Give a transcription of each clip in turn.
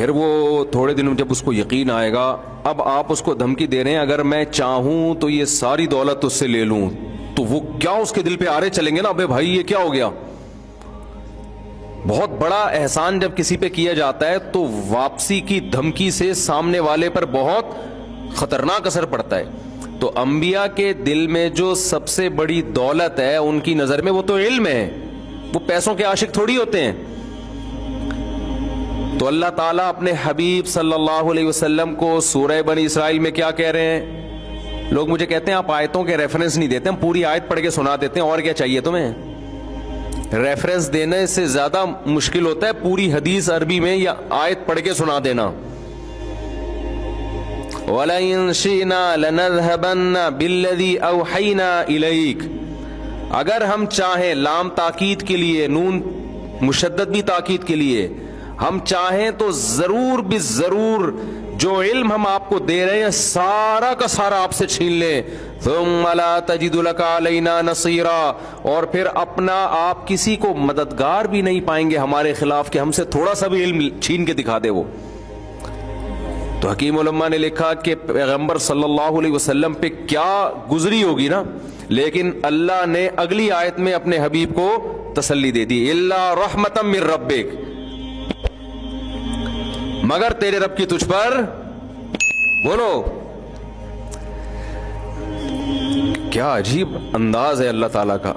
پھر وہ تھوڑے دنوں جب اس کو یقین آئے گا، اب آپ اس کو دھمکی دے رہے ہیں اگر میں چاہوں تو یہ ساری دولت اس سے لے لوں، تو وہ کیا اس کے دل پہ آرے چلیں گے نا، ابے بھائی یہ کیا ہو گیا۔ بہت بڑا احسان جب کسی پہ کیا جاتا ہے تو واپسی کی دھمکی سے سامنے والے پر بہت خطرناک اثر پڑتا ہے۔ تو انبیاء کے دل میں جو سب سے بڑی دولت ہے ان کی نظر میں وہ تو علم ہے، وہ پیسوں کے عاشق تھوڑی ہوتے ہیں۔ تو اللہ تعالیٰ اپنے حبیب صلی اللہ علیہ وسلم کو سورہ بنی اسرائیل میں کیا کہہ رہے ہیں؟ لوگ مجھے کہتے ہیں آپ آیتوں کے ریفرنس نہیں دیتے، ہم پوری آیت پڑھ کے سنا دیتے ہیں، اور کیا چاہیے تمہیں؟ ریفرنس دینے سے زیادہ مشکل ہوتا ہے پوری حدیث عربی میں یا آیت پڑھ کے سنا دینا۔ وَلَئِن شِئْنَا لَنَذْهَبَنَّ بِالَّذِي أَوْحَيْنَا إِلَيْكَ، اگر ہم چاہیں، لام تاکید کے لیے، نون مشدد بھی تاکید کے لیے، ہم چاہیں تو ضرور بھی ضرور جو علم ہم آپ کو دے رہے ہیں سارا کا سارا آپ سے چھین لیں۔ ثم لا تجد لك علينا نصيرا، اور پھر اپنا آپ کسی کو مددگار بھی نہیں پائیں گے ہمارے خلاف کہ ہم سے تھوڑا سا بھی علم چھین کے دکھا دے وہ۔ تو حکیم علماء نے لکھا کہ پیغمبر صلی اللہ علیہ وسلم پہ کیا گزری ہوگی نا، لیکن اللہ نے اگلی آیت میں اپنے حبیب کو تسلی دے دی، الا رحمتا من ربک، مگر تیرے رب کی تجھ پر، بولو کیا عجیب انداز ہے اللہ تعالیٰ کا،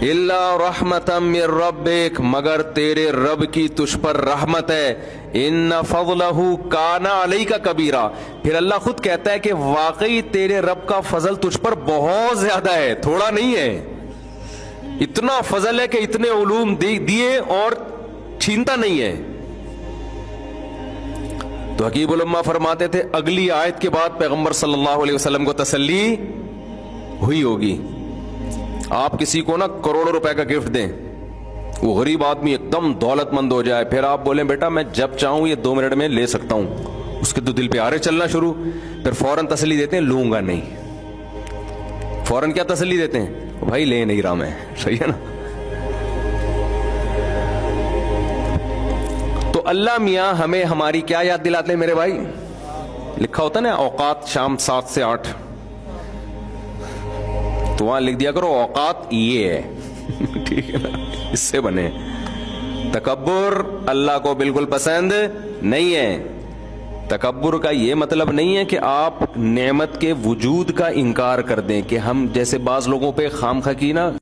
الا رحمتا من ربک، مگر تیرے رب کی تجھ پر رحمت ہے، ان فضلہ کان علیک کبیرا، پھر اللہ خود کہتا ہے کہ واقعی تیرے رب کا فضل تجھ پر بہت زیادہ ہے، تھوڑا نہیں ہے، اتنا فضل ہے کہ اتنے علوم دیے اور چھینتا نہیں ہے۔ تو حکیم علماء فرماتے تھے اگلی آیت کے بعد پیغمبر صلی اللہ علیہ وسلم کو تسلی ہوئی ہوگی۔ آپ کسی کو نا کروڑوں روپے کا گفٹ دیں، وہ غریب آدمی ایک دم دولت مند ہو جائے، پھر آپ بولیں بیٹا میں جب چاہوں یہ 2 منٹ میں لے سکتا ہوں، اس کے تو دل پہ آرے چلنا شروع، پھر فوراً تسلی دیتے ہیں لوں گا نہیں۔ فوراً کیا تسلی دیتے ہیں؟ بھائی لے نہیں رہا میں، صحیح ہے نا۔ تو اللہ میاں ہمیں ہماری کیا یاد دلاتے ہیں میرے بھائی؟ لکھا ہوتا نا اوقات شام 7 سے 8، تو وہاں لکھ دیا کرو اوقات یہ ہے، ٹھیک ہے نا، اس سے بنے۔ تکبر اللہ کو بالکل پسند نہیں ہے۔ تکبر کا یہ مطلب نہیں ہے کہ آپ نعمت کے وجود کا انکار کر دیں، کہ ہم جیسے بعض لوگوں پہ خام خواہ کی نا